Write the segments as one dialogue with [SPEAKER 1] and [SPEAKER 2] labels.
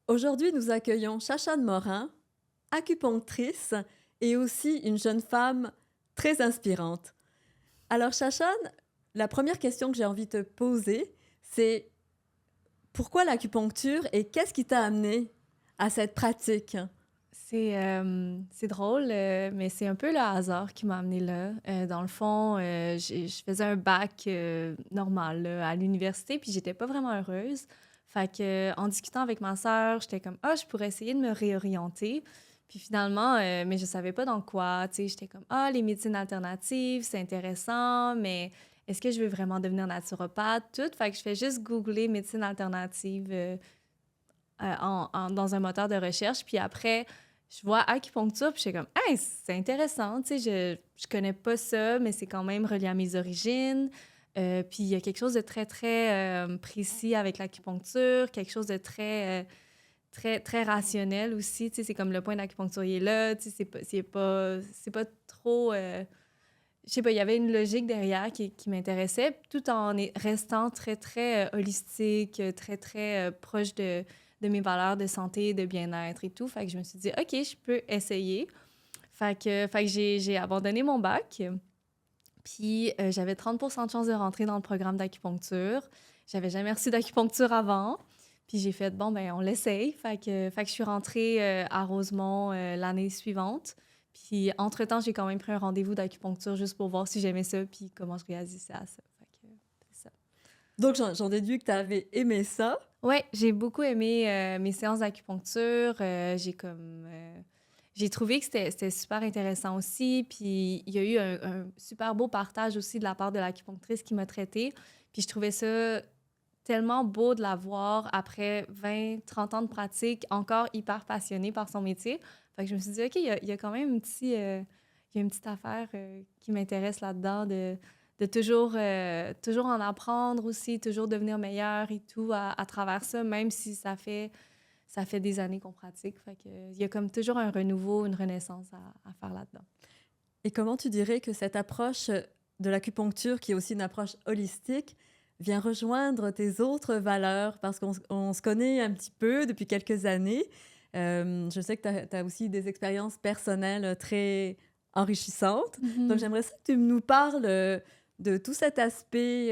[SPEAKER 1] Aujourd'hui, nous accueillons Chachane Morin, acupunctrice et aussi une jeune femme très inspirante. Alors Chachane, la première question que j'ai envie de te poser, c'est pourquoi l'acupuncture et qu'est-ce qui t'a amené à cette pratique?
[SPEAKER 2] C'est drôle, mais c'est un peu le hasard qui m'a amenée là. Dans le fond, je faisais un bac normal là, à l'université, puis j'étais pas vraiment heureuse. Fait que, en discutant avec ma sœur, j'étais comme, ah, je pourrais essayer de me réorienter. Puis finalement, mais je savais pas dans quoi. Tu sais, j'étais comme, ah, les médecines alternatives, c'est intéressant, mais est-ce que je veux vraiment devenir naturopathe? Tout. Fait que je fais juste googler médecine alternative dans un moteur de recherche. Puis après, je vois acupuncture, puis je suis comme, hey, c'est intéressant, tu sais, je connais pas ça, mais c'est quand même relié à mes origines. Puis il y a quelque chose de très, très précis avec l'acupuncture, quelque chose de très rationnel aussi, tu sais, c'est comme le point d'acupuncture, il est là, tu sais, c'est pas trop... je sais pas, il y avait une logique derrière qui m'intéressait, tout en restant très, très holistique, très, très proche de mes valeurs de santé, de bien-être et tout. Fait que je me suis dit, OK, je peux essayer. Fait que j'ai abandonné mon bac. Puis j'avais 30 de chance de rentrer dans le programme d'acupuncture. J'avais jamais reçu d'acupuncture avant. Puis j'ai fait, bon, ben on l'essaye. Fait que je suis rentrée à Rosemont l'année suivante. Puis entre-temps, j'ai quand même pris un rendez-vous d'acupuncture juste pour voir si j'aimais ça puis comment je réagissais à ça. Fait que c'est ça.
[SPEAKER 1] Donc j'en déduis que tu avais aimé ça.
[SPEAKER 2] Ouais, j'ai beaucoup aimé mes séances d'acupuncture. J'ai trouvé que c'était super intéressant aussi. Puis il y a eu un super beau partage aussi de la part de l'acupunctrice qui m'a traitée. Puis je trouvais ça tellement beau de la voir après 20, 30 ans de pratique, encore hyper passionnée par son métier. Fait que je me suis dit, OK, il y a quand même il y a une petite affaire qui m'intéresse là-dedans de toujours en apprendre aussi, toujours devenir meilleure et tout à travers ça, même si ça fait des années qu'on pratique. Fait que, il y a comme toujours un renouveau, une renaissance à faire là-dedans.
[SPEAKER 1] Et comment tu dirais que cette approche de l'acupuncture, qui est aussi une approche holistique, vient rejoindre tes autres valeurs? Parce qu'on se connaît un petit peu depuis quelques années. Je sais que tu as aussi des expériences personnelles très enrichissantes. Donc
[SPEAKER 2] Mhm.
[SPEAKER 1] j'aimerais ça que tu nous parles de tout cet aspect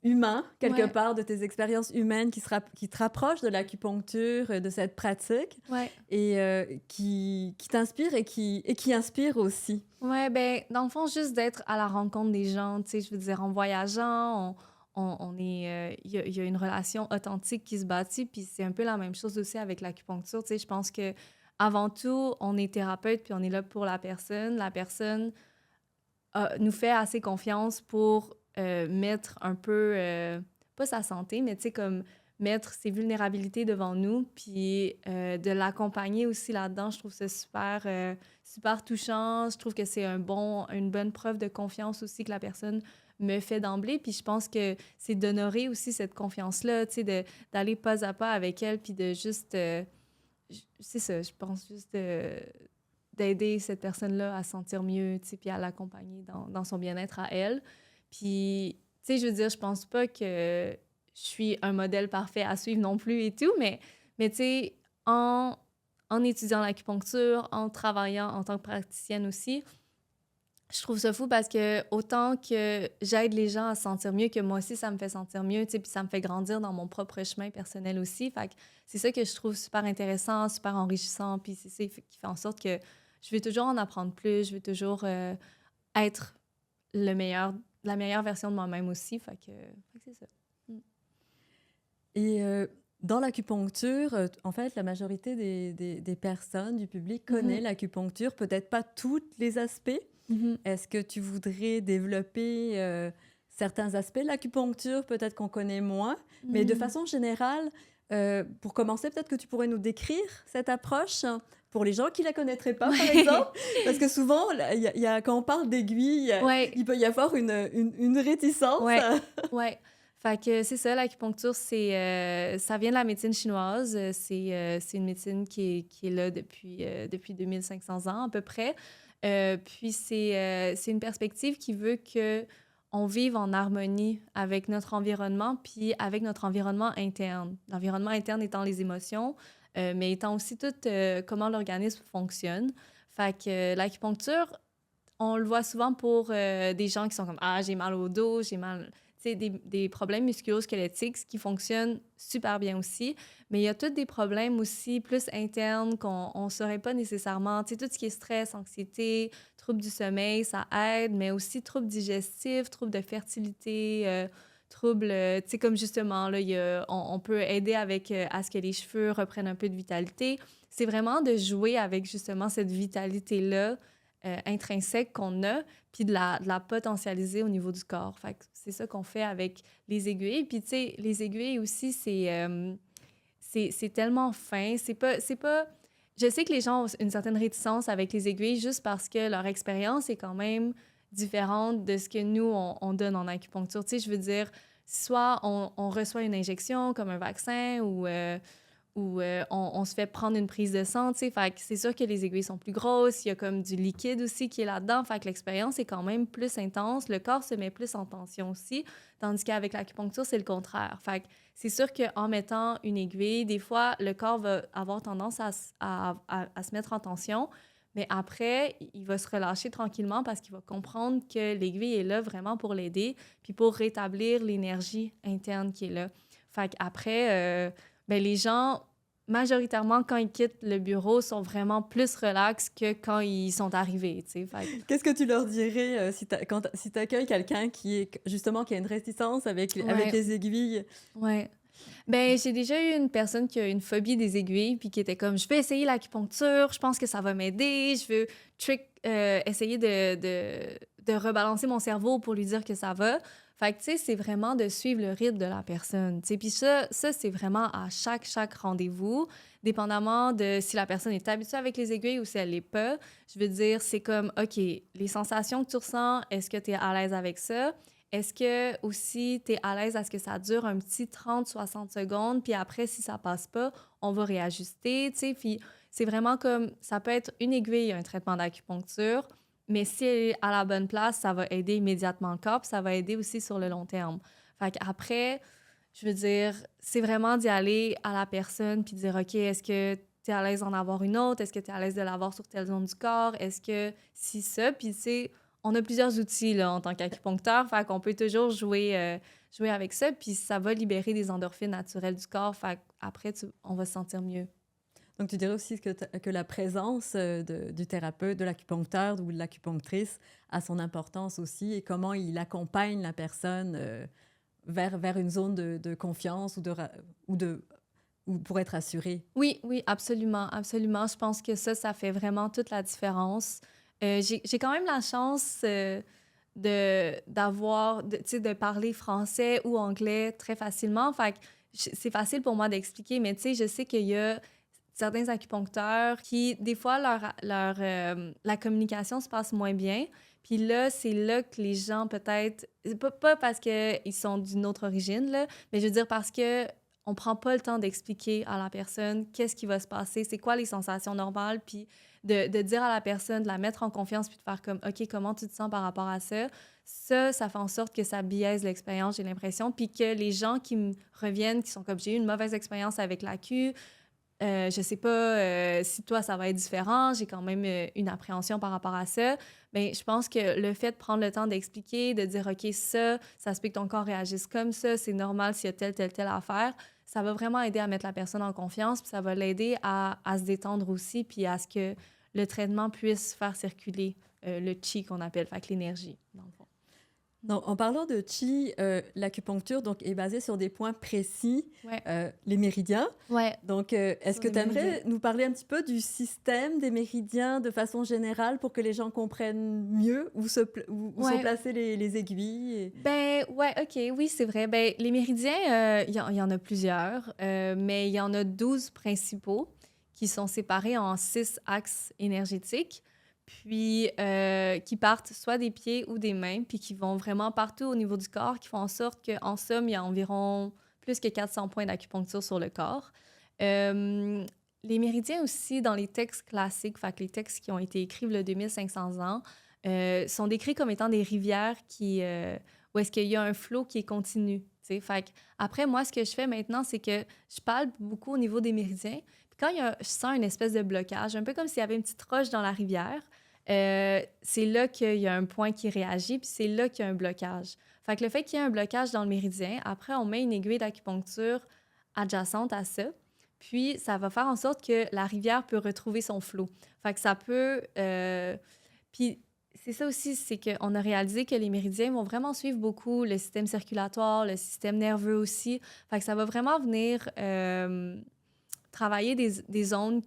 [SPEAKER 1] humain, quelque
[SPEAKER 2] Ouais,
[SPEAKER 1] part, de tes expériences humaines qui te rapprochent de l'acupuncture, de cette pratique,
[SPEAKER 2] ouais.
[SPEAKER 1] et qui t'inspire et qui inspire aussi.
[SPEAKER 2] Ouais, ben, dans le fond, juste d'être à la rencontre des gens, tu sais, je veux dire, en voyageant, on est, il y a une relation authentique qui se bâtit, puis c'est un peu la même chose aussi avec l'acupuncture, tu sais, je pense que avant tout, on est thérapeute, puis on est là pour la personne nous fait assez confiance pour mettre un peu, pas sa santé, mais tu sais, comme mettre ses vulnérabilités devant nous, puis de l'accompagner aussi là-dedans. Je trouve ça super touchant. Je trouve que c'est une bonne preuve de confiance aussi que la personne me fait d'emblée. Puis je pense que c'est d'honorer aussi cette confiance-là, tu sais, d'aller pas à pas avec elle, puis de juste... c'est ça, je pense juste d'aider cette personne-là à se sentir mieux, tu sais, puis à l'accompagner dans son bien-être à elle. Puis, tu sais, je veux dire, je pense pas que je suis un modèle parfait à suivre non plus et tout, mais tu sais, en étudiant l'acupuncture, en travaillant en tant que praticienne aussi, je trouve ça fou parce que autant que j'aide les gens à se sentir mieux, que moi aussi, ça me fait sentir mieux, tu sais, puis ça me fait grandir dans mon propre chemin personnel aussi. Fait que c'est ça que je trouve super intéressant, super enrichissant, puis c'est ça qui fait en sorte que je veux toujours en apprendre plus, je veux toujours être le meilleur, la meilleure version de moi-même aussi. Fait que c'est ça. Mm.
[SPEAKER 1] Et dans l'acupuncture, en fait, la majorité des personnes, du public, connaît
[SPEAKER 2] Mhm.
[SPEAKER 1] l'acupuncture, peut-être pas tous les aspects.
[SPEAKER 2] Mhm.
[SPEAKER 1] Est-ce que tu voudrais développer certains aspects de l'acupuncture, peut-être qu'on connaît moins, mais de
[SPEAKER 2] Mhm.
[SPEAKER 1] façon générale, pour commencer, peut-être que tu pourrais nous décrire cette approche pour les gens qui ne la connaîtraient pas, par exemple,
[SPEAKER 2] Ouais.
[SPEAKER 1] parce que souvent, quand on parle d'aiguille,
[SPEAKER 2] Ouais.
[SPEAKER 1] il peut y avoir une réticence.
[SPEAKER 2] Ouais, ouais. Fait que c'est ça, l'acupuncture, ça vient de la médecine chinoise. C'est une médecine qui est là depuis 2500 ans à peu près. Puis c'est une perspective qui veut que on vive en harmonie avec notre environnement puis avec notre environnement interne. L'environnement interne étant les émotions, mais étant aussi tout comment l'organisme fonctionne. Fait que l'acupuncture, on le voit souvent pour des gens qui sont comme «Ah, j'ai mal au dos, j'ai mal...» Tu sais, des problèmes musculo-squelettiques, ce qui fonctionne super bien aussi. Mais il y a tous des problèmes aussi plus internes qu'on ne saurait pas nécessairement. Tu sais, tout ce qui est stress, anxiété, troubles du sommeil, ça aide, mais aussi troubles digestifs, troubles de fertilité, troubles, tu sais, comme justement, là, on peut aider avec à ce que les cheveux reprennent un peu de vitalité. C'est vraiment de jouer avec justement cette vitalité-là intrinsèque qu'on a, puis de la potentialiser au niveau du corps. Fait que c'est ça qu'on fait avec les aiguilles. Puis, tu sais, les aiguilles aussi, c'est tellement fin. C'est pas... Je sais que les gens ont une certaine réticence avec les aiguilles juste parce que leur expérience est quand même différente de ce que nous, on donne en acupuncture. Tu sais, je veux dire, soit on reçoit une injection comme un vaccin ou on se fait prendre une prise de sang, tu sais. Fait que c'est sûr que les aiguilles sont plus grosses, il y a comme du liquide aussi qui est là-dedans, fait que l'expérience est quand même plus intense, le corps se met plus en tension aussi, tandis qu'avec l'acupuncture, c'est le contraire. Fait que c'est sûr qu'en mettant une aiguille, des fois, le corps va avoir tendance à se mettre en tension, mais après, il va se relâcher tranquillement parce qu'il va comprendre que l'aiguille est là vraiment pour l'aider, puis pour rétablir l'énergie interne qui est là. Fait qu'après... ben, les gens, majoritairement, quand ils quittent le bureau, sont vraiment plus relax que quand ils sont arrivés, tu sais.
[SPEAKER 1] Qu'est-ce que tu leur dirais si tu accueilles quelqu'un qui est justement qui a une réticence avec
[SPEAKER 2] Ouais,
[SPEAKER 1] les aiguilles?
[SPEAKER 2] ouais. Ben, j'ai déjà eu une personne qui a une phobie des aiguilles, puis qui était comme, je vais essayer l'acupuncture, je pense que ça va m'aider, je veux essayer de rebalancer mon cerveau pour lui dire que ça va. Fait que, tu sais, c'est vraiment de suivre le rythme de la personne, tu sais. Puis ça c'est vraiment à chaque rendez-vous, dépendamment de si la personne est habituée avec les aiguilles ou si elle l'est pas. Je veux dire, c'est comme, OK, les sensations que tu ressens, est-ce que tu es à l'aise avec ça? Est-ce que aussi tu es à l'aise à ce que ça dure un petit 30-60 secondes, puis après, si ça passe pas, on va réajuster, tu sais. Puis c'est vraiment comme, ça peut être une aiguille, un traitement d'acupuncture, mais si elle est à la bonne place, ça va aider immédiatement le corps, puis ça va aider aussi sur le long terme. Fait qu'après, je veux dire, c'est vraiment d'y aller à la personne, puis de dire, OK, est-ce que tu es à l'aise d'en avoir une autre? Est-ce que tu es à l'aise de l'avoir sur telle zone du corps? Est-ce que si ça? Puis, tu sais, on a plusieurs outils là, en tant qu'acupuncteur, fait qu'on peut toujours jouer avec ça, puis ça va libérer des endorphines naturelles du corps, fait qu'après, on va se sentir mieux.
[SPEAKER 1] Donc, tu dirais aussi que la présence du thérapeute, de l'acupuncteur ou de l'acupunctrice a son importance aussi et comment il accompagne la personne vers une zone de confiance ou pour être assurée.
[SPEAKER 2] Oui, oui, absolument, absolument. Je pense que ça fait vraiment toute la différence. J'ai quand même la chance tu sais, de parler français ou anglais très facilement. Fait que c'est facile pour moi d'expliquer, mais tu sais, je sais qu'il y a certains acupuncteurs qui, des fois, la communication se passe moins bien. Puis là, c'est là que les gens, peut-être, pas parce qu'ils sont d'une autre origine, là, mais je veux dire parce que on prend pas le temps d'expliquer à la personne qu'est-ce qui va se passer, c'est quoi les sensations normales, puis de dire à la personne, de la mettre en confiance, puis de faire comme, OK, comment tu te sens par rapport à ça? Ça fait en sorte que ça biaise l'expérience, j'ai l'impression, puis que les gens qui me reviennent, qui sont comme, j'ai eu une mauvaise expérience avec la Q, je sais pas si toi, ça va être différent, j'ai quand même une appréhension par rapport à ça. Bien, je pense que le fait de prendre le temps d'expliquer, de dire, OK, ça se peut que ton corps réagisse comme ça, c'est normal s'il y a telle affaire, ça va vraiment aider à mettre la personne en confiance, puis ça va l'aider à se détendre aussi, puis à ce que le traitement puisse faire circuler le chi qu'on appelle, fait que l'énergie, dans le fond.
[SPEAKER 1] Donc, en parlant de chi, l'acupuncture donc, est basée sur des points précis,
[SPEAKER 2] Ouais,
[SPEAKER 1] les méridiens.
[SPEAKER 2] ouais,
[SPEAKER 1] Donc, est-ce
[SPEAKER 2] sur
[SPEAKER 1] que
[SPEAKER 2] les
[SPEAKER 1] tu
[SPEAKER 2] méridiens.
[SPEAKER 1] aimerais nous parler un petit peu du système des méridiens de façon générale pour que les gens comprennent mieux où sont
[SPEAKER 2] Ouais.
[SPEAKER 1] placées les aiguilles?
[SPEAKER 2] Ben, ouais, OK, oui, c'est vrai. Ben, les méridiens, il y en a plusieurs, mais il y en a 12 principaux qui sont séparés en 6 axes énergétiques, puis qui partent soit des pieds ou des mains, puis qui vont vraiment partout au niveau du corps, qui font en sorte qu'en somme, il y a environ plus que 400 points d'acupuncture sur le corps. Euh, les méridiens aussi, dans les textes classiques, fait que les textes qui ont été écrits il y a 2500 ans, sont décrits comme étant des rivières ou est-ce qu'il y a un flow qui est continu, tu sais. Fait que après, moi, ce que je fais maintenant, c'est que je parle beaucoup au niveau des méridiens. Puis quand je sens une espèce de blocage, un peu comme s'il y avait une petite roche dans la rivière, c'est là qu'il y a un point qui réagit, puis c'est là qu'il y a un blocage. Fait que le fait qu'il y ait un blocage dans le méridien, après, on met une aiguille d'acupuncture adjacente à ça, puis ça va faire en sorte que la rivière peut retrouver son flot. Fait que ça peut... puis c'est ça aussi, c'est qu'on a réalisé que les méridiens vont vraiment suivre beaucoup le système circulatoire, le système nerveux aussi. Fait que ça va vraiment venir travailler des zones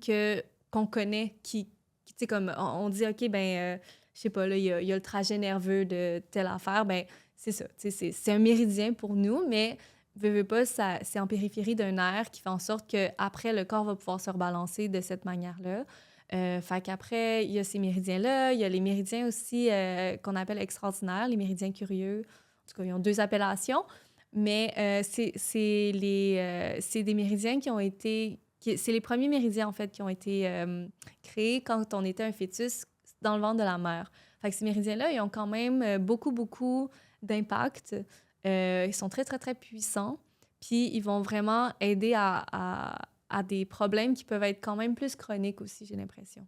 [SPEAKER 2] qu'on connaît, tu sais, comme on dit, OK, ben je sais pas, là, il y a le trajet nerveux de telle affaire, ben c'est ça, tu sais, c'est un méridien pour nous, mais veux pas, c'est en périphérie d'un nerf qui fait en sorte qu'après, le corps va pouvoir se rebalancer de cette manière-là. Fait qu'après, il y a ces méridiens-là, il y a les méridiens aussi qu'on appelle extraordinaires, les méridiens curieux. En tout cas, ils ont 2 appellations, mais c'est des méridiens qui ont été... c'est les premiers méridiens, en fait, qui ont été créés quand on était un fœtus dans le ventre de la mère. Fait que ces méridiens-là, ils ont quand même beaucoup, beaucoup d'impact. Ils sont très, très, très puissants. Puis, ils vont vraiment aider à des problèmes qui peuvent être quand même plus chroniques aussi, j'ai l'impression.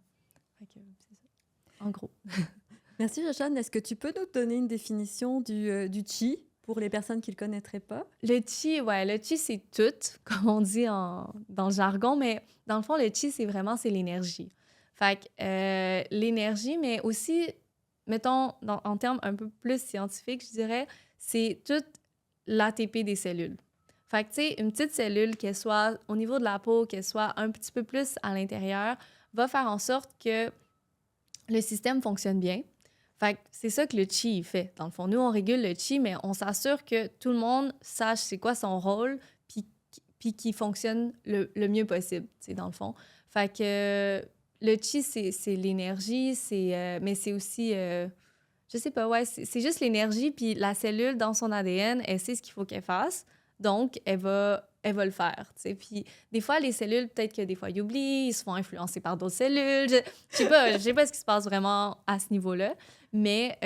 [SPEAKER 2] Fait que c'est ça, en gros.
[SPEAKER 1] Merci, Shashan. Est-ce que tu peux nous donner une définition du chi pour les personnes qui ne le connaîtraient pas?
[SPEAKER 2] Le chi, c'est tout, comme on dit dans le jargon, mais dans le fond, le chi, c'est l'énergie. Fait que l'énergie, mais aussi, mettons, en termes un peu plus scientifiques, je dirais, c'est tout l'ATP des cellules. Fait que, tu sais, une petite cellule, qu'elle soit au niveau de la peau, qu'elle soit un petit peu plus à l'intérieur, va faire en sorte que le système fonctionne bien. Fait que c'est ça que le chi fait. Dans le fond, nous, on régule le chi, mais on s'assure que tout le monde sache c'est quoi son rôle, puis qu'il fonctionne le mieux possible, tu sais, dans le fond. Fait que le chi, c'est l'énergie, mais c'est aussi... je sais pas, ouais, c'est juste l'énergie, puis la cellule, dans son ADN, elle sait ce qu'il faut qu'elle fasse, donc elle va le faire, tu sais. Puis des fois, les cellules, peut-être que des fois, ils oublient, ils se font influencer par d'autres cellules. Je sais pas ce qui se passe vraiment à ce niveau-là, mais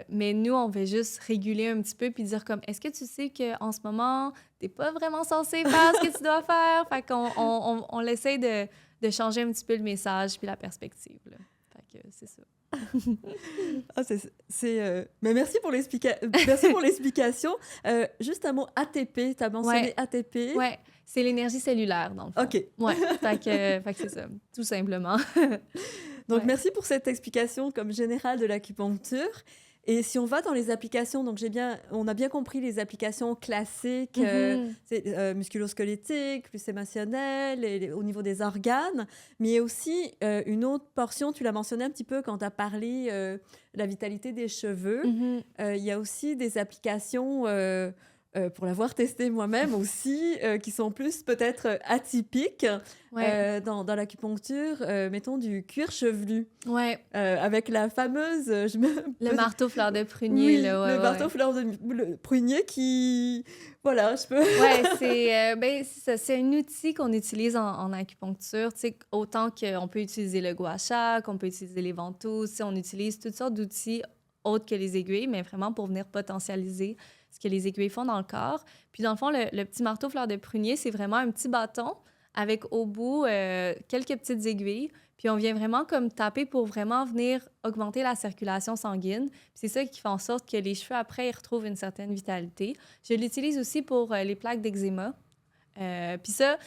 [SPEAKER 2] nous, on va juste réguler un petit peu puis dire comme, est-ce que tu sais qu'en ce moment, t'es pas vraiment censé faire ce que tu dois faire? Fait qu'on on essaie de changer un petit peu le message puis la perspective, là. Fait que c'est ça.
[SPEAKER 1] Mais merci pour l'explication. Juste un mot ATP, tu as mentionné ATP.
[SPEAKER 2] Ouais, c'est l'énergie cellulaire, dans le fond.
[SPEAKER 1] OK.
[SPEAKER 2] Ouais, fait que c'est ça, tout simplement.
[SPEAKER 1] Donc,
[SPEAKER 2] Ouais.
[SPEAKER 1] merci pour cette explication comme générale de l'acupuncture. Et si on va dans les applications, donc on a bien compris les applications classiques, musculo-squelettiques, plus émotionnelles, au niveau des organes, mais il y a aussi une autre portion, tu l'as mentionné un petit peu quand tu as parlé de la vitalité des cheveux. Il y a aussi des applications, pour l'avoir testé moi-même aussi, qui sont plus peut-être atypiques dans l'acupuncture, mettons du cuir chevelu.
[SPEAKER 2] Ouais.
[SPEAKER 1] Avec la fameuse...
[SPEAKER 2] le marteau fleur de prunier.
[SPEAKER 1] Oui,
[SPEAKER 2] là,
[SPEAKER 1] le marteau fleur de prunier qui... Voilà, je peux...
[SPEAKER 2] Ouais, c'est un outil qu'on utilise en acupuncture. Tu sais, autant qu'on peut utiliser le gua sha, qu'on peut utiliser les ventouses. On utilise toutes sortes d'outils autres que les aiguilles, mais vraiment pour venir potentialiser ce que les aiguilles font dans le corps. Puis dans le fond, le petit marteau fleur de prunier, c'est vraiment un petit bâton avec au bout quelques petites aiguilles. Puis on vient vraiment comme taper pour vraiment venir augmenter la circulation sanguine. Puis c'est ça qui fait en sorte que les cheveux, après, ils retrouvent une certaine vitalité. Je l'utilise aussi pour les plaques d'eczéma. Puis ça,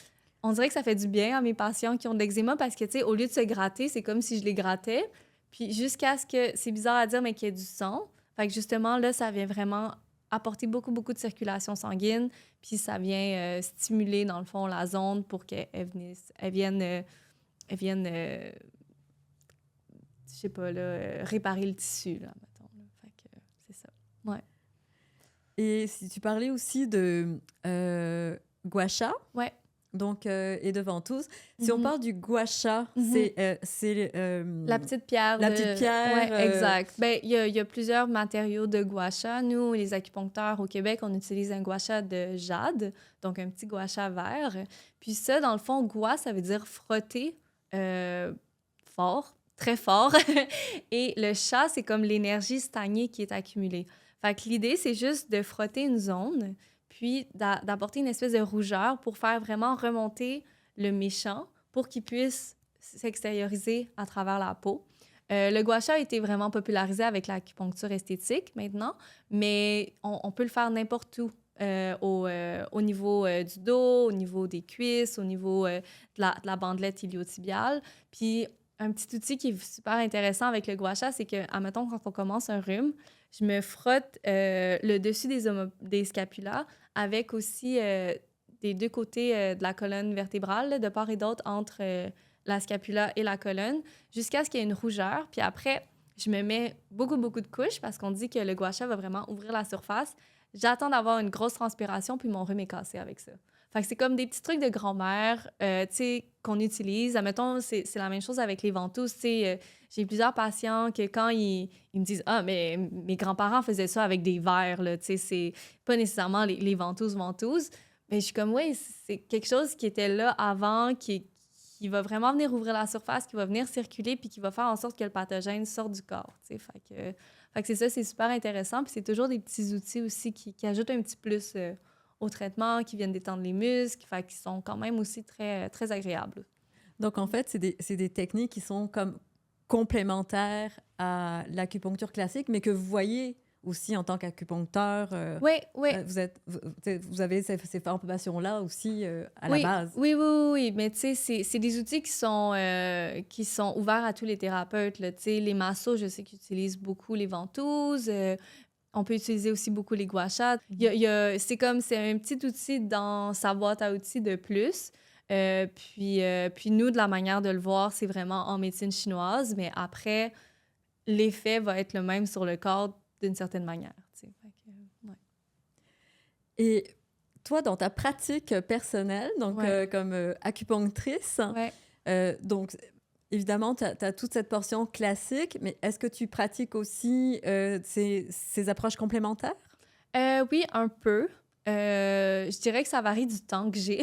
[SPEAKER 2] on dirait que ça fait du bien à mes patients qui ont de l'eczéma parce que, tu sais, au lieu de se gratter, c'est comme si je les grattais. Puis jusqu'à ce que, c'est bizarre à dire, mais qu'il y ait du sang. Fait que justement, là, ça vient vraiment apporter beaucoup, beaucoup de circulation sanguine. Puis ça vient stimuler, dans le fond, la zone pour qu'elle vienne, je sais pas, là, réparer le tissu, là, mettons. Là. Fait que c'est ça. Ouais.
[SPEAKER 1] Et si tu parlais aussi de gua sha,
[SPEAKER 2] Ouais.
[SPEAKER 1] donc, et de ventouse. Si on parle du gua sha, c'est
[SPEAKER 2] la petite pierre.
[SPEAKER 1] La petite pierre.
[SPEAKER 2] Ouais, exact. Ben, il y a plusieurs matériaux de gua sha. Nous, les acupuncteurs au Québec, on utilise un gua sha de jade, donc un petit gua sha vert. Puis ça, dans le fond, gua, ça veut dire frotter fort, très fort. Et le sha, c'est comme l'énergie stagnée qui est accumulée. Fait que l'idée, c'est juste de frotter une zone, puis d'apporter une espèce de rougeur pour faire vraiment remonter le méchant pour qu'il puisse s'extérioriser à travers la peau. Le gua sha a été vraiment popularisé avec l'acupuncture esthétique maintenant, mais on peut le faire n'importe où. Au niveau du dos, au niveau des cuisses, au niveau de la bandelette iliotibiale. Puis un petit outil qui est super intéressant avec le gua sha, c'est que, admettons, quand on commence un rhume, je me frotte le dessus des scapulas avec aussi des deux côtés de la colonne vertébrale, là, de part et d'autre entre la scapula et la colonne, jusqu'à ce qu'il y ait une rougeur. Puis après, je me mets beaucoup, beaucoup de couches parce qu'on dit que le gua sha va vraiment ouvrir la surface. J'attends d'avoir une grosse transpiration, puis mon rhume est cassé avec ça. Fait que c'est comme des petits trucs de grand-mère, tu sais, qu'on utilise. Admettons, c'est la même chose avec les ventouses. Tu sais, j'ai plusieurs patients que quand ils me disent « Ah, mais mes grands-parents faisaient ça avec des verres, là. » Tu sais, c'est pas nécessairement les ventouses. Mais je suis comme « Oui, c'est quelque chose qui était là avant, qui va vraiment venir ouvrir la surface, qui va venir circuler, puis qui va faire en sorte que le pathogène sorte du corps. » Tu sais, fait que c'est ça, c'est super intéressant. Puis c'est toujours des petits outils aussi qui ajoutent un petit plus au traitement, qui viennent détendre les muscles, fait qu'ils sont quand même aussi très, très agréables.
[SPEAKER 1] Donc, en fait, c'est des techniques qui sont comme complémentaires à l'acupuncture classique, mais que vous voyez aussi en tant qu'acupuncteur.
[SPEAKER 2] Oui, oui.
[SPEAKER 1] Vous avez ces formations-là aussi à la
[SPEAKER 2] Oui,
[SPEAKER 1] base.
[SPEAKER 2] oui, oui, oui, oui. Mais tu sais, c'est des outils qui sont ouverts à tous les thérapeutes, là. Tu sais, les massos, je sais qu'ils utilisent beaucoup les ventouses. On peut utiliser aussi beaucoup les gua sha. C'est comme, c'est un petit outil dans sa boîte à outils de plus. Puis nous, de la manière de le voir, c'est vraiment en médecine chinoise. Mais après, l'effet va être le même sur le corps d'une certaine manière. Tu sais. Fait que, ouais.
[SPEAKER 1] Et toi, dans ta pratique personnelle, donc
[SPEAKER 2] Ouais.
[SPEAKER 1] comme acupunctrice,
[SPEAKER 2] Ouais.
[SPEAKER 1] donc évidemment, tu as toute cette portion classique, mais est-ce que tu pratiques aussi ces approches complémentaires?
[SPEAKER 2] Oui, un peu. Je dirais que ça varie du temps que j'ai.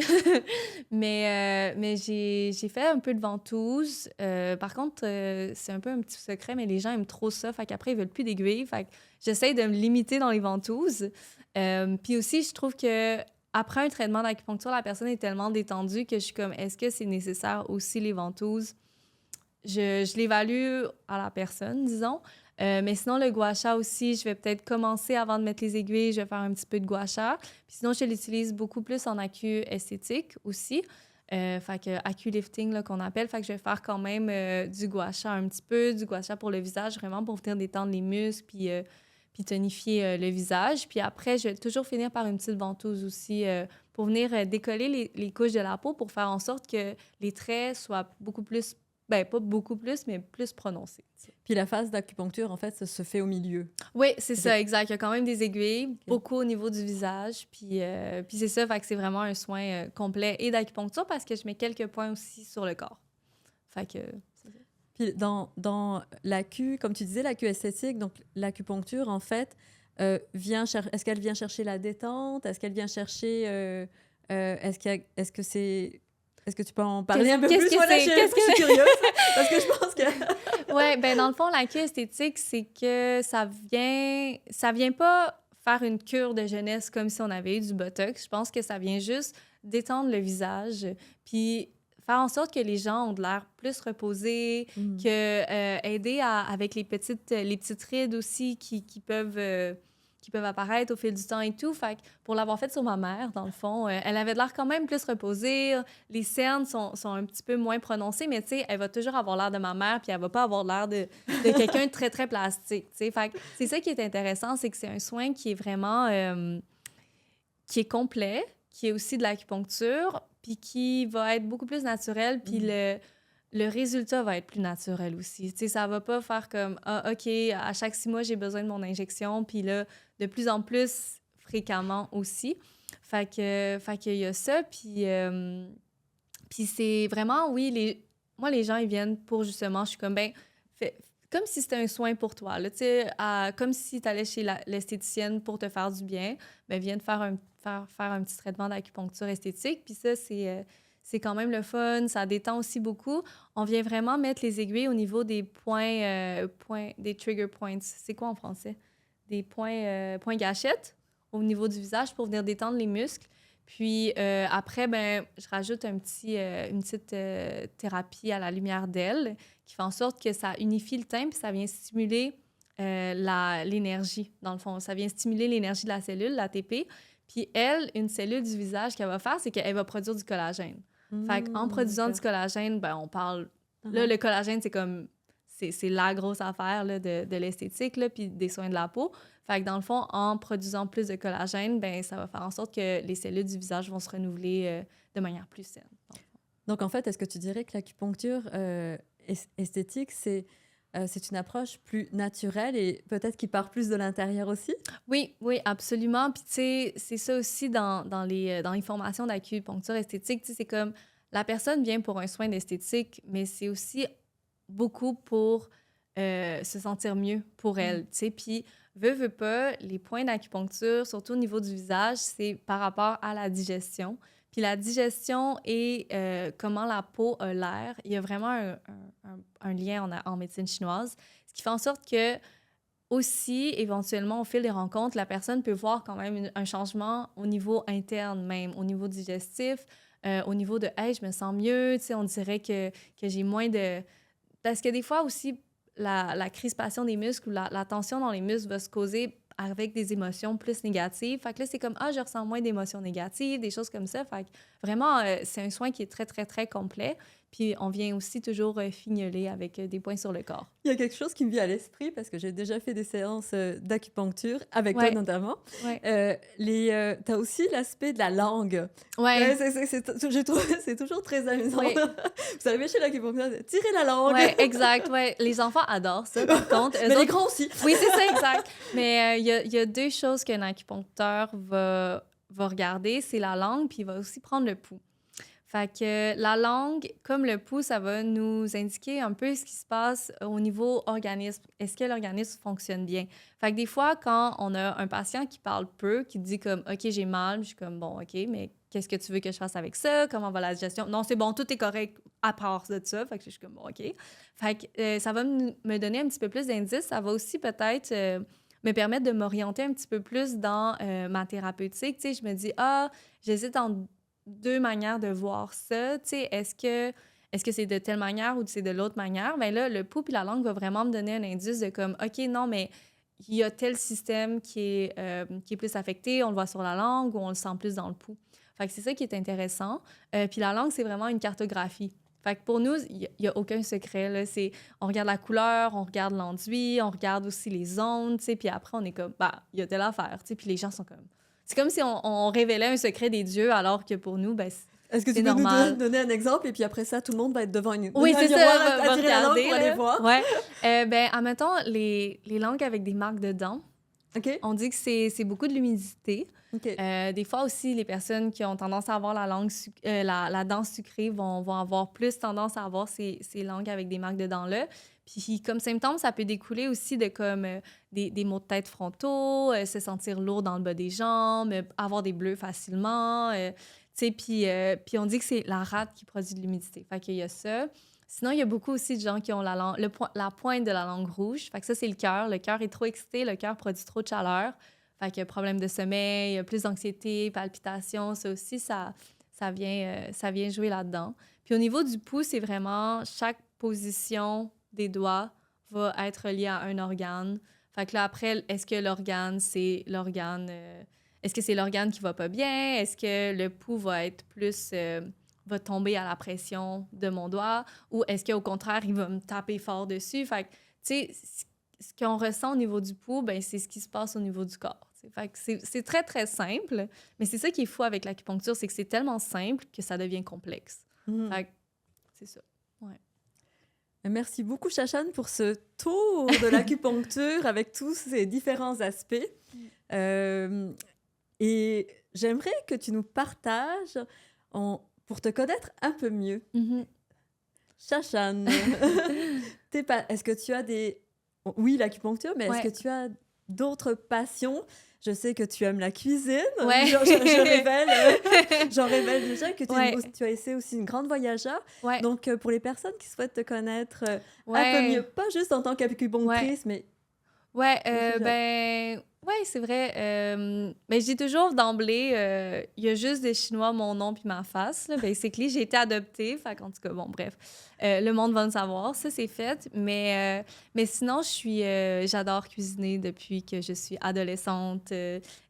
[SPEAKER 2] Mais j'ai fait un peu de ventouse. Par contre, c'est un peu un petit secret, mais les gens aiment trop ça. Fait qu'après, ils veulent plus d'aiguilles. Fait que j'essaie de me limiter dans les ventouses. Puis aussi, je trouve que après un traitement d'acupuncture, la personne est tellement détendue que je suis comme, est-ce que c'est nécessaire aussi les ventouses? Je l'évalue à la personne, disons. Mais sinon, le gua sha aussi, je vais peut-être commencer avant de mettre les aiguilles, je vais faire un petit peu de gua sha. Puis sinon, je l'utilise beaucoup plus en acu esthétique aussi. Fait que acu lifting, là, qu'on appelle. Fait que je vais faire quand même du gua sha un petit peu, du gua sha pour le visage, vraiment pour venir détendre les muscles puis tonifier le visage. Puis après, je vais toujours finir par une petite ventouse aussi pour venir décoller les couches de la peau pour faire en sorte que les traits soient beaucoup plus. Ben, pas beaucoup plus, mais plus prononcé.
[SPEAKER 1] Puis la phase d'acupuncture, en fait, ça se fait au milieu.
[SPEAKER 2] Oui, c'est ça,
[SPEAKER 1] Ok.
[SPEAKER 2] exact. Il y a quand même des aiguilles, beaucoup au niveau du visage. Puis c'est ça, fait que c'est vraiment un soin complet et d'acupuncture parce que je mets quelques points aussi sur le corps. Fait que c'est ça.
[SPEAKER 1] Puis dans l'acu, comme tu disais, l'acu esthétique, donc l'acupuncture, en fait, est-ce qu'elle vient chercher la détente? Est-ce qu'elle vient chercher... Est-ce que tu peux en parler un peu plus? Voilà, je suis curieuse parce que je pense que...
[SPEAKER 2] Oui, ben dans le fond, l'acu esthétique, c'est que ça vient pas faire une cure de jeunesse comme si on avait eu du Botox. Je pense que ça vient juste détendre le visage, puis faire en sorte que les gens ont de l'air plus reposés, aider avec les petites rides aussi qui peuvent apparaître au fil du temps et tout. Fait que pour l'avoir fait sur ma mère, dans le fond, elle avait de l'air quand même plus reposée. Les cernes sont un petit peu moins prononcées, mais tu sais, elle va toujours avoir l'air de ma mère, puis elle va pas avoir l'air de quelqu'un de très, très plastique, tu sais. Fait que c'est ça qui est intéressant, c'est que c'est un soin qui est vraiment... qui est complet, qui est aussi de l'acupuncture, puis qui va être beaucoup plus naturel, puis le résultat va être plus naturel aussi. Tu sais, ça va pas faire comme « Ah, OK, à chaque 6 mois, j'ai besoin de mon injection », puis là, de plus en plus fréquemment aussi. Fait qu'il y a ça, puis c'est vraiment, oui, moi, les gens, ils viennent pour justement, je suis comme, ben, comme si c'était un soin pour toi, là, tu sais, comme si tu allais chez l'esthéticienne pour te faire du bien, ben, viens te faire un petit traitement d'acupuncture esthétique, puis ça, c'est quand même le fun, ça détend aussi beaucoup. On vient vraiment mettre les aiguilles au niveau des points des trigger points. C'est quoi en français? points gâchettes au niveau du visage pour venir détendre les muscles. Puis après, ben, je rajoute une petite thérapie à la lumière d'aile qui fait en sorte que ça unifie le teint puis ça vient stimuler l'énergie, dans le fond. Ça vient stimuler l'énergie de la cellule, l'ATP. Puis elle, une cellule du visage qu'elle va faire, c'est qu'elle va produire du collagène. Fait qu'en produisant du collagène, ben, on parle... Là, le collagène, c'est comme... C'est la grosse affaire là, de l'esthétique, là, puis des soins de la peau. Fait que dans le fond, en produisant plus de collagène, ben, ça va faire en sorte que les cellules du visage vont se renouveler de manière plus saine.
[SPEAKER 1] Donc, en fait, est-ce que tu dirais que l'acupuncture esthétique, c'est une approche plus naturelle et peut-être qui part plus de l'intérieur aussi?
[SPEAKER 2] Oui, oui, absolument. Puis, tu sais, c'est ça aussi dans les formations d'acupuncture esthétique. Tu sais, c'est comme la personne vient pour un soin d'esthétique, mais c'est aussi beaucoup pour se sentir mieux pour elle, tu sais. Puis, veut pas, les points d'acupuncture, surtout au niveau du visage, c'est par rapport à la digestion. Puis la digestion et comment la peau a l'air, il y a vraiment un lien en médecine chinoise, ce qui fait en sorte que aussi, éventuellement, au fil des rencontres, la personne peut voir quand même un changement au niveau interne même, au niveau digestif, au niveau de « hey, je me sens mieux », tu sais, on dirait que j'ai moins de... Parce que des fois aussi, la crispation des muscles ou la tension dans les muscles va se causer avec des émotions plus négatives. Fait que là, c'est comme « ah, je ressens moins d'émotions négatives », des choses comme ça. Fait que vraiment, c'est un soin qui est très, très, très complet. Puis on vient aussi toujours fignoler avec des points sur le corps.
[SPEAKER 1] Il y a quelque chose qui me vient à l'esprit parce que j'ai déjà fait des séances d'acupuncture, avec toi notamment.
[SPEAKER 2] Ouais.
[SPEAKER 1] T'as aussi l'aspect de la langue.
[SPEAKER 2] Ouais.
[SPEAKER 1] J'ai trouvé c'est toujours très amusant.
[SPEAKER 2] Ouais.
[SPEAKER 1] Vous arrivez chez l'acupuncteur, tirer la langue.
[SPEAKER 2] Oui, exact. Ouais. Les enfants adorent ça, par contre.
[SPEAKER 1] Mais les grands aussi.
[SPEAKER 2] Oui, c'est ça, exact. Mais il y a deux choses qu'un acupuncteur va regarder, c'est la langue, puis il va aussi prendre le pouls. Fait que la langue, comme le pouls, ça va nous indiquer un peu ce qui se passe au niveau organisme. Est-ce que l'organisme fonctionne bien? Fait que des fois, quand on a un patient qui parle peu, qui dit comme « OK, j'ai mal », je suis comme « Bon, OK, mais qu'est-ce que tu veux que je fasse avec ça? Comment va la digestion? » Non, c'est bon, tout est correct à part de ça. Fait que je suis comme « Bon, OK. » Fait que ça va me donner un petit peu plus d'indices. Ça va aussi peut-être me permettre de m'orienter un petit peu plus dans ma thérapeutique. Tu sais, je me dis « Ah, j'hésite entre deux manières de voir ça. Tu sais, est-ce que c'est de telle manière ou c'est de l'autre manière? » Bien là, le pouls et la langue va vraiment me donner un indice de comme, OK, non, mais il y a tel système qui est plus affecté, on le voit sur la langue ou on le sent plus dans le pouls. Fait que c'est ça qui est intéressant. Puis la langue, c'est vraiment une cartographie. Fait que pour nous, il n'y a aucun secret, là. On regarde la couleur, on regarde l'enduit, on regarde aussi les ondes, tu sais, puis après, on est comme, bah, il y a telle affaire, tu sais, puis les gens sont comme... C'est comme si on révélait un secret des dieux, alors que pour nous, ben,
[SPEAKER 1] est-ce que tu peux
[SPEAKER 2] normal.
[SPEAKER 1] Nous donner un exemple, et puis après ça, tout le monde va être devant une
[SPEAKER 2] oui, c'est
[SPEAKER 1] miroir
[SPEAKER 2] ça,
[SPEAKER 1] à tirer la langue pour aller voir.
[SPEAKER 2] Ouais. Ben, admettons, les langues avec des marques de dents,
[SPEAKER 1] OK.
[SPEAKER 2] On dit que c'est beaucoup de l'humidité.
[SPEAKER 1] OK.
[SPEAKER 2] Des fois aussi, les personnes qui ont tendance à avoir la dent sucrée vont avoir plus tendance à avoir ces langues avec des marques de dents-là. Puis comme symptôme, ça peut découler aussi de comme des maux de tête frontaux, se sentir lourd dans le bas des jambes, avoir des bleus facilement. Puis on dit que c'est la rate qui produit de l'humidité. Fait qu'il y a ça. Sinon, il y a beaucoup aussi de gens qui ont la pointe de la langue rouge. Fait que ça, c'est le cœur. Le cœur est trop excité, le cœur produit trop de chaleur. Fait que problème de sommeil, plus d'anxiété, palpitations, ça aussi, ça vient jouer là-dedans. Puis au niveau du pouls, c'est vraiment chaque position des doigts va être liée à un organe. Fait que là, après, est-ce que c'est l'organe qui va pas bien? Est-ce que le pouls va être plus... va tomber à la pression de mon doigt? Ou est-ce qu'au contraire, il va me taper fort dessus? Fait que, tu sais, ce qu'on ressent au niveau du pouls, ben c'est ce qui se passe au niveau du corps. T'sais. Fait que c'est très, très simple. Mais c'est ça qui est fou avec l'acupuncture, c'est que c'est tellement simple que ça devient complexe. Fait que c'est ça. Ouais.
[SPEAKER 1] Merci beaucoup, Chachane, pour ce tour de l'acupuncture avec tous ces différents aspects. Et j'aimerais que tu nous partages, pour te connaître un peu mieux, Chachane, est-ce que tu as des... Oui, l'acupuncture, mais est-ce que tu as d'autres passions? Je sais que tu aimes la cuisine.
[SPEAKER 2] Ouais.
[SPEAKER 1] J'en révèle déjà que tu as été aussi une grande voyageuse.
[SPEAKER 2] Ouais.
[SPEAKER 1] Donc, pour les personnes qui souhaitent te connaître un peu mieux, pas juste en tant qu'acupunctrice, mais
[SPEAKER 2] Ouais,
[SPEAKER 1] au cégep?
[SPEAKER 2] ouais, c'est vrai. Ben, je dis toujours d'emblée, il y a juste des Chinois, mon nom puis ma face, là. Basically, j'ai été adoptée. Fait qu'en tout cas, bon, bref, le monde va le savoir. Ça, c'est fait. Mais sinon, j'adore cuisiner depuis que je suis adolescente.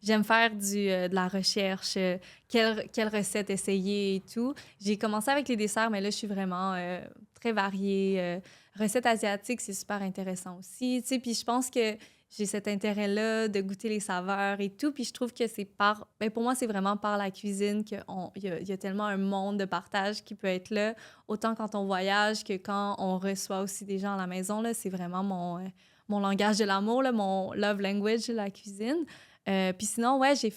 [SPEAKER 2] J'aime faire de la recherche, quelle recette essayer et tout. J'ai commencé avec les desserts, mais là, je suis vraiment très variée. Recettes asiatiques, c'est super intéressant aussi, tu sais. Puis je pense que j'ai cet intérêt-là de goûter les saveurs et tout. Puis je trouve que pour moi, c'est vraiment par la cuisine qu'il y a tellement un monde de partage qui peut être là, autant quand on voyage que quand on reçoit aussi des gens à la maison, là. C'est vraiment mon langage de l'amour, là, mon love language, la cuisine. Puis sinon, ouais, j'ai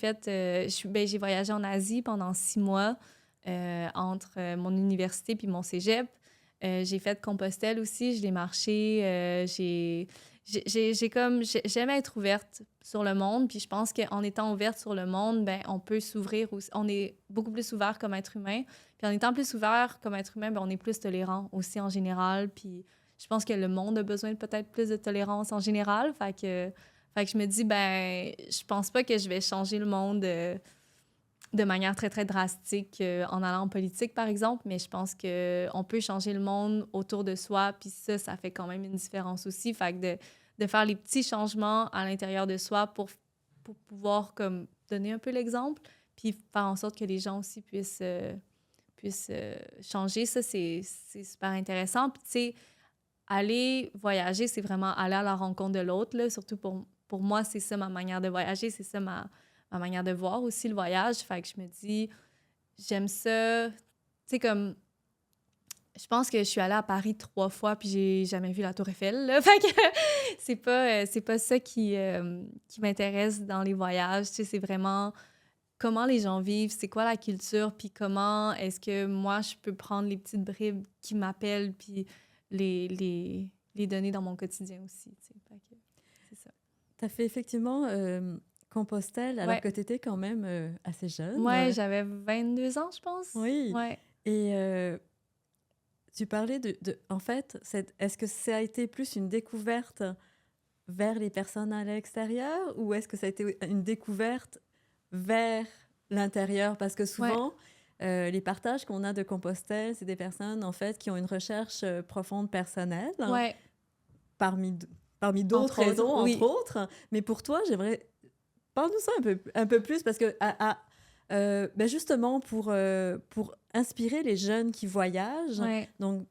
[SPEAKER 2] voyagé en Asie pendant 6 mois entre mon université puis mon cégep. J'ai fait Compostelle aussi, je l'ai marché. J'aime être ouverte sur le monde, puis je pense qu'en étant ouverte sur le monde, ben, on peut s'ouvrir aussi. On est beaucoup plus ouvert comme être humain. Puis en étant plus ouvert comme être humain, ben, on est plus tolérant aussi en général. Puis je pense que le monde a besoin de peut-être plus de tolérance en général. Fait que je me dis, ben, je pense pas que je vais changer le monde de manière très, très drastique en allant en politique, par exemple, mais je pense qu'on peut changer le monde autour de soi, puis ça fait quand même une différence aussi. Fait que de faire les petits changements à l'intérieur de soi pour pouvoir comme donner un peu l'exemple, puis faire en sorte que les gens aussi puissent changer, ça, c'est super intéressant. Puis, tu sais, aller voyager, c'est vraiment aller à la rencontre de l'autre, là. Surtout pour moi, c'est ça ma manière de voyager, c'est ça ma manière de voir aussi le voyage. Fait que je me dis, j'aime ça. Tu sais, comme, je pense que je suis allée à Paris 3 fois, puis j'ai jamais vu la Tour Eiffel, là. Fait que c'est pas ça qui m'intéresse dans les voyages. Tu sais, c'est vraiment comment les gens vivent, c'est quoi la culture, puis comment est-ce que moi, je peux prendre les petites bribes qui m'appellent, puis les donner dans mon quotidien aussi, tu sais. Fait que c'est ça.
[SPEAKER 1] Tu as fait effectivement Compostelle alors
[SPEAKER 2] Ouais.
[SPEAKER 1] que tu étais quand même assez jeune.
[SPEAKER 2] Ouais, j'avais 22 ans, je pense.
[SPEAKER 1] Oui.
[SPEAKER 2] Ouais.
[SPEAKER 1] Et tu parlais en fait, est-ce que ça a été plus une découverte vers les personnes à l'extérieur ou est-ce que ça a été une découverte vers l'intérieur? Parce que
[SPEAKER 2] Ouais.
[SPEAKER 1] souvent, les partages qu'on a de Compostelle, c'est des personnes en fait qui ont une recherche profonde personnelle,
[SPEAKER 2] Ouais.
[SPEAKER 1] parmi, parmi d'autres
[SPEAKER 2] Entre autres,
[SPEAKER 1] raisons, entre
[SPEAKER 2] oui.
[SPEAKER 1] autres. Mais pour toi, j'aimerais... Parle-nous ça un peu plus, parce que ben justement, pour inspirer les jeunes qui voyagent,
[SPEAKER 2] Ouais.
[SPEAKER 1] donc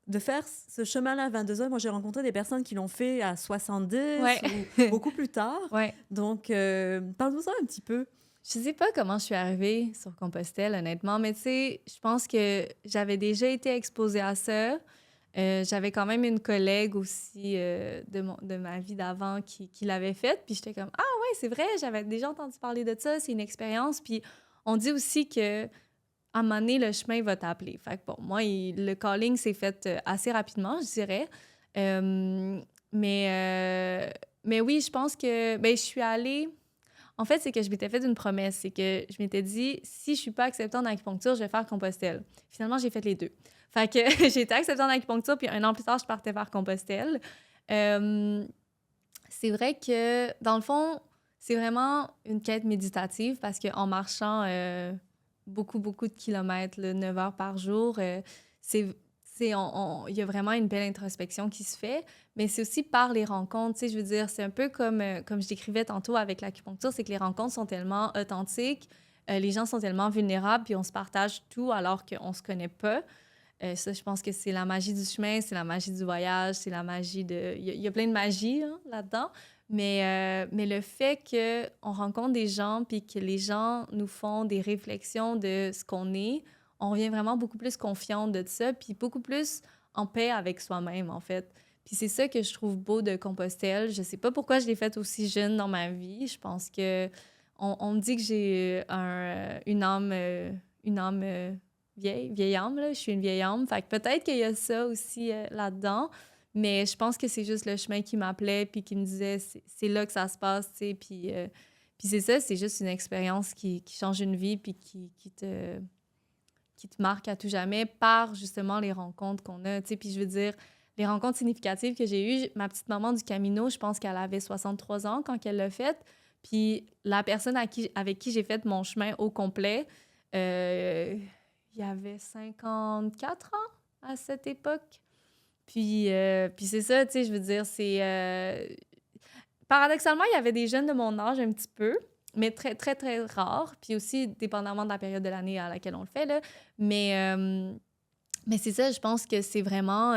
[SPEAKER 1] de faire ce chemin-là à 22 ans, moi j'ai rencontré des personnes qui l'ont fait à 70
[SPEAKER 2] Ouais.
[SPEAKER 1] ou beaucoup plus tard.
[SPEAKER 2] Ouais.
[SPEAKER 1] Donc, parle-nous ça un petit peu.
[SPEAKER 2] Je sais pas comment je suis arrivée sur Compostelle, honnêtement, mais tu sais, je pense que j'avais déjà été exposée à ça. J'avais quand même une collègue aussi de ma vie d'avant qui l'avait faite. Puis j'étais comme, ah ouais, c'est vrai, j'avais déjà entendu parler de ça, c'est une expérience. Puis on dit aussi que à un moment donné, le chemin va t'appeler. Fait que bon, moi, le calling s'est fait assez rapidement, je dirais. Euh, mais oui, je pense que ben, je suis allée. En fait, c'est que je m'étais fait une promesse. C'est que je m'étais dit, si je suis pas acceptée en acupuncture, je vais faire Compostelle. Finalement, j'ai fait les deux. Fait que j'ai été acceptée en acupuncture, puis 1 an plus tard, je partais faire Compostelle. Euh, c'est vrai que, dans le fond, c'est vraiment une quête méditative parce qu'en marchant beaucoup, beaucoup de kilomètres, là, 9 heures par jour, c'est, il y a vraiment une belle introspection qui se fait, mais c'est aussi par les rencontres. Tu sais, je veux dire, c'est un peu comme je décrivais tantôt avec l'acupuncture, c'est que les rencontres sont tellement authentiques, les gens sont tellement vulnérables, puis on se partage tout alors qu'on ne se connaît pas. Ça, je pense que c'est la magie du chemin, c'est la magie du voyage, c'est la magie de... Il y a plein de magie hein, là-dedans, mais le fait qu'on rencontre des gens puis que les gens nous font des réflexions de ce qu'on est, on revient vraiment beaucoup plus confiante de ça puis beaucoup plus en paix avec soi-même, en fait. Puis c'est ça que je trouve beau de Compostelle. Je sais pas pourquoi je l'ai faite aussi jeune dans ma vie. Je pense que... On me dit que j'ai une âme vieille âme, là. Je suis une vieille âme. Fait que peut-être qu'il y a ça aussi là-dedans. Mais je pense que c'est juste le chemin qui m'appelait puis qui me disait c'est là que ça se passe, tu sais. Puis c'est ça, c'est juste une expérience qui change une vie puis qui te marque à tout jamais par justement les rencontres qu'on a, tu sais. Puis je veux dire, les rencontres significatives que j'ai eues, ma petite maman du Camino, je pense qu'elle avait 63 ans quand elle l'a faite. Puis la personne avec qui j'ai fait mon chemin au complet, il y avait 54 ans à cette époque. Puis c'est ça, tu sais, je veux dire, c'est... paradoxalement, il y avait des jeunes de mon âge un petit peu, mais très, très, très rares. Puis aussi, dépendamment de la période de l'année à laquelle on le fait, là. Mais c'est ça, je pense que c'est vraiment...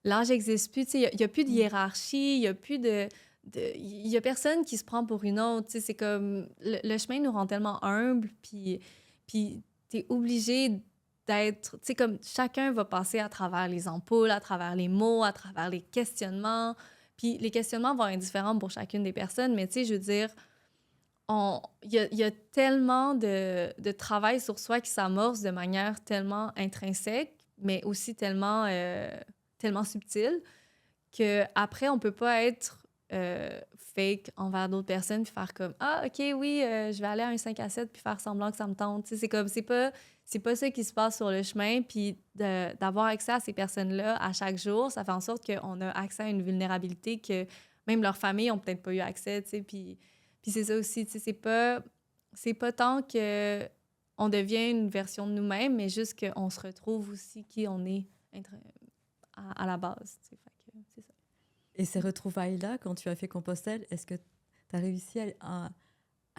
[SPEAKER 2] l'âge n'existe plus, tu sais, il y a plus de hiérarchie, il y a plus il y a personne qui se prend pour une autre, tu sais, c'est comme... Le chemin nous rend tellement humbles, puis t'es obligé d'être... Tu sais, comme chacun va passer à travers les ampoules, à travers les mots, à travers les questionnements. Puis les questionnements vont être différents pour chacune des personnes, mais tu sais, je veux dire, il y a tellement de travail sur soi qui s'amorce de manière tellement intrinsèque, mais aussi tellement subtile, qu'après, on peut pas être fake envers d'autres personnes puis faire comme « Ah, OK, oui, je vais aller à un 5 à 7 puis faire semblant que ça me tente. » Tu sais, c'est comme, c'est pas ça qui se passe sur le chemin. Puis d'avoir accès à ces personnes-là à chaque jour, ça fait en sorte qu'on a accès à une vulnérabilité que même leurs familles ont peut-être pas eu accès, tu sais. Puis c'est ça aussi, tu sais, c'est pas tant que on devient une version de nous-mêmes, mais juste qu'on se retrouve aussi qui on est à la base, tu sais. Fait que c'est ça.
[SPEAKER 1] Et ces retrouvailles-là, quand tu as fait Compostelle, est-ce que tu as réussi à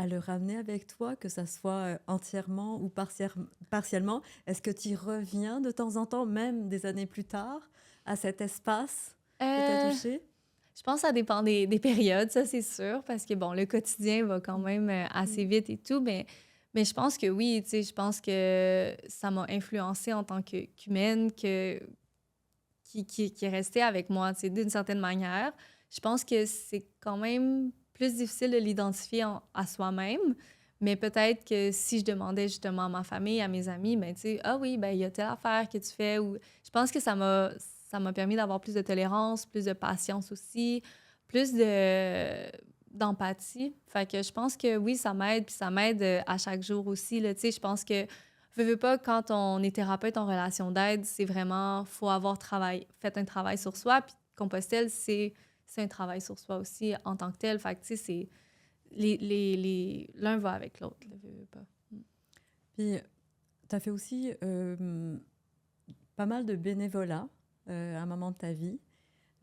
[SPEAKER 1] le ramener avec toi, que ça soit entièrement ou partiellement? Est-ce que tu y reviens de temps en temps, même des années plus tard, à cet espace que tu as
[SPEAKER 2] Euh,
[SPEAKER 1] touché?
[SPEAKER 2] je pense que ça dépend des périodes, ça c'est sûr, parce que bon, le quotidien va quand même assez
[SPEAKER 1] Mm.
[SPEAKER 2] vite et tout, mais je pense que oui, tu sais, je pense que ça m'a influencée en tant qu'humaine, qui est resté avec moi, tu sais, d'une certaine manière. Je pense que c'est quand même plus difficile de l'identifier à soi-même, mais peut-être que si je demandais justement à ma famille, à mes amis, ben tu sais, ah oui, ben il y a telle affaire que tu fais, ou je pense que ça m'a permis d'avoir plus de tolérance, plus de patience aussi, plus d'empathie. Fait que je pense que oui, ça m'aide, puis ça m'aide à chaque jour aussi, là, tu sais, je pense que veux pas, quand on est thérapeute en relation d'aide, c'est vraiment, faut avoir fait un travail sur soi. Puis Compostelle, c'est un travail sur soi aussi en tant que tel. Fait que, tu sais, c'est l'un va avec l'autre, là, veux pas.
[SPEAKER 1] Puis, tu as fait aussi pas mal de bénévolat à un moment de ta vie.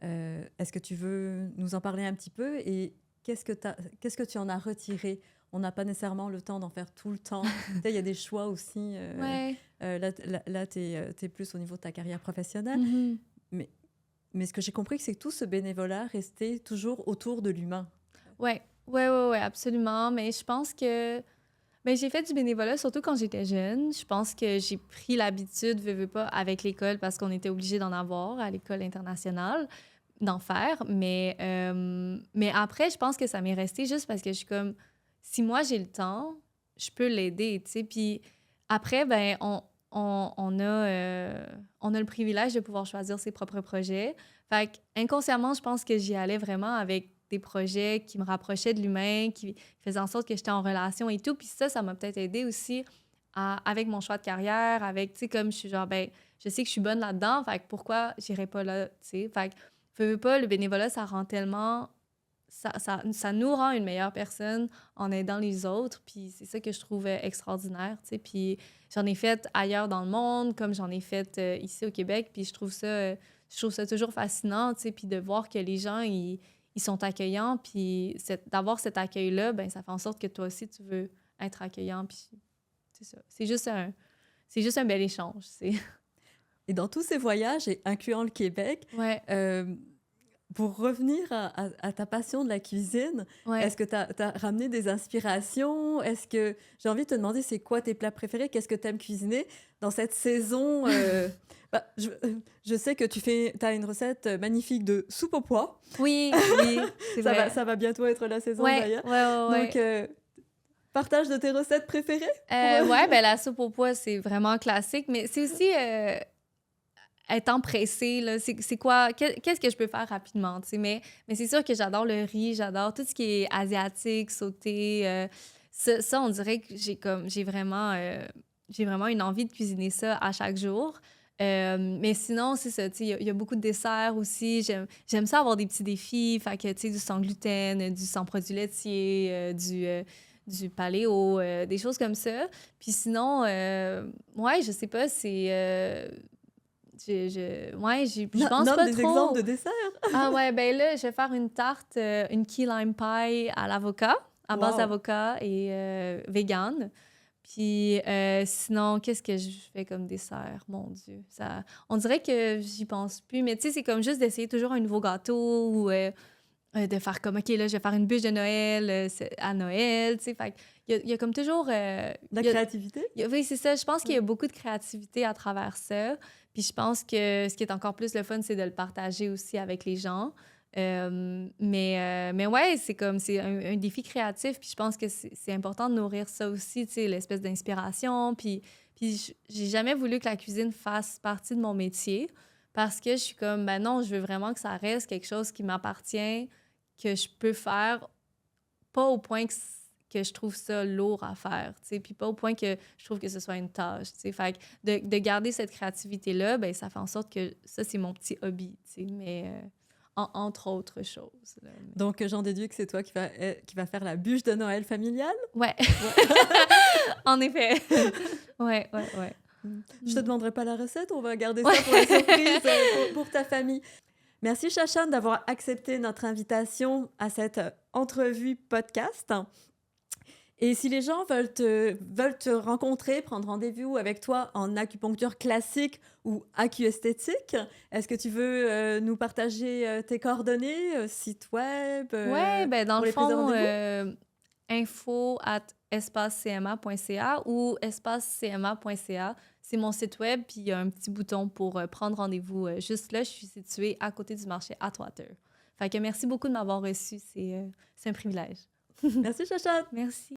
[SPEAKER 1] Est-ce que tu veux nous en parler un petit peu et qu'est-ce que tu en as retiré? On n'a pas nécessairement le temps d'en faire tout le temps. Tu sais, il y a des choix aussi.
[SPEAKER 2] Ouais.
[SPEAKER 1] Là tu es plus au niveau de ta carrière professionnelle.
[SPEAKER 2] Mhm.
[SPEAKER 1] Mais, mais ce que j'ai compris, c'est que tout ce bénévolat restait toujours autour de l'humain.
[SPEAKER 2] Ouais, absolument. Mais je pense que j'ai fait du bénévolat surtout quand j'étais jeune. Je pense que j'ai pris l'habitude, veux pas, avec l'école parce qu'on était obligé d'en avoir à l'école internationale, d'en faire. Mais après, je pense que ça m'est resté juste parce que je suis comme, si moi j'ai le temps, je peux l'aider, tu sais. Puis après, ben, on a le privilège de pouvoir choisir ses propres projets. Fait inconsciemment, je pense que j'y allais vraiment avec des projets qui me rapprochaient de l'humain, qui faisaient en sorte que j'étais en relation et tout. Puis ça m'a peut-être aidé aussi avec mon choix de carrière, avec, tu sais, comme je suis genre, ben, je sais que je suis bonne là-dedans, fait que pourquoi j'irais pas là, tu sais. Fait que, veux pas, le bénévolat, ça rend tellement... Ça nous rend une meilleure personne en aidant les autres, puis c'est ça que je trouve extraordinaire, tu sais. Puis j'en ai fait ailleurs dans le monde, comme j'en ai fait ici au Québec, puis je trouve ça toujours fascinant, tu sais, puis de voir que les gens, ils sont accueillants, puis d'avoir cet accueil-là, ben ça fait en sorte que toi aussi, tu veux être accueillant, puis c'est ça. C'est juste un bel échange, c'est...
[SPEAKER 1] Et dans tous ces voyages, et incluant le Québec,
[SPEAKER 2] Ouais,
[SPEAKER 1] pour revenir à ta passion de la cuisine,
[SPEAKER 2] ouais.
[SPEAKER 1] est-ce que tu as ramené des inspirations? Est-ce que j'ai envie de te demander, c'est quoi tes plats préférés? Qu'est-ce que tu aimes cuisiner dans cette saison? Bah, je sais que tu as une recette magnifique de soupe aux pois.
[SPEAKER 2] Oui, c'est vrai.
[SPEAKER 1] Ça va bientôt être la saison
[SPEAKER 2] Ouais,
[SPEAKER 1] d'ailleurs.
[SPEAKER 2] ouais, ouais,
[SPEAKER 1] Donc,
[SPEAKER 2] ouais.
[SPEAKER 1] partage de tes recettes préférées
[SPEAKER 2] Ouais, ben la soupe aux pois, c'est vraiment classique, mais c'est aussi étant pressée, là, c'est quoi, qu'est-ce que je peux faire rapidement, tu sais, mais c'est sûr que j'adore le riz, j'adore tout ce qui est asiatique, sauté, on dirait que j'ai vraiment une envie de cuisiner ça à chaque jour. Mais sinon, c'est ça, tu sais, il y a beaucoup de desserts aussi. J'aime ça avoir des petits défis. Fait que, tu sais, du sans gluten, du sans produits laitiers, du paléo, des choses comme ça. Puis sinon, ouais, je sais pas, c'est... ouais, je pense
[SPEAKER 1] Nomme
[SPEAKER 2] pas
[SPEAKER 1] des
[SPEAKER 2] trop.
[SPEAKER 1] exemples de desserts.
[SPEAKER 2] Ah ouais, ben là, je vais faire une tarte, une key lime pie à l'avocat, à base
[SPEAKER 1] Wow.
[SPEAKER 2] d'avocat et vegan. Puis sinon, qu'est-ce que je fais comme dessert? Mon Dieu, ça... On dirait que j'y pense plus, mais tu sais, c'est comme juste d'essayer toujours un nouveau gâteau ou de faire comme, OK, là, je vais faire une bûche de Noël à Noël, tu sais. Fait il y a comme toujours...
[SPEAKER 1] La créativité.
[SPEAKER 2] Oui, c'est ça. Je pense qu'il y a beaucoup de créativité à travers ça. Puis je pense que ce qui est encore plus le fun, c'est de le partager aussi avec les gens. Mais ouais, c'est un défi créatif. Puis je pense que c'est important de nourrir ça aussi, tu sais, l'espèce d'inspiration. Puis j'ai jamais voulu que la cuisine fasse partie de mon métier parce que je suis comme, ben non, je veux vraiment que ça reste quelque chose qui m'appartient, que je peux faire, pas au point que je trouve ça lourd à faire, tu sais, puis pas au point que je trouve que ce soit une tâche, tu sais. Fait que de garder cette créativité-là, ben ça fait en sorte que ça, c'est mon petit hobby, tu sais, mais entre autres choses. Là, mais...
[SPEAKER 1] Donc, j'en déduis que c'est toi qui va faire la bûche de Noël familiale.
[SPEAKER 2] Ouais, en effet. Ouais.
[SPEAKER 1] Je te demanderai pas la recette, on va garder ça pour la surprise pour ta famille. Merci Chachane d'avoir accepté notre invitation à cette entrevue podcast. Et si les gens veulent te rencontrer, prendre rendez-vous avec toi en acupuncture classique ou acuesthétique, est-ce que tu veux nous partager tes coordonnées, site web
[SPEAKER 2] Ouais, ben dans
[SPEAKER 1] pour
[SPEAKER 2] le
[SPEAKER 1] les prises de
[SPEAKER 2] fond,
[SPEAKER 1] rendez-vous?
[SPEAKER 2] info@espacecma.ca ou espacecma.ca. C'est mon site web, puis il y a un petit bouton pour prendre rendez-vous. Juste là, je suis située à côté du marché Atwater. Fait que merci beaucoup de m'avoir reçue. C'est un privilège.
[SPEAKER 1] Merci Chachane.
[SPEAKER 2] Merci.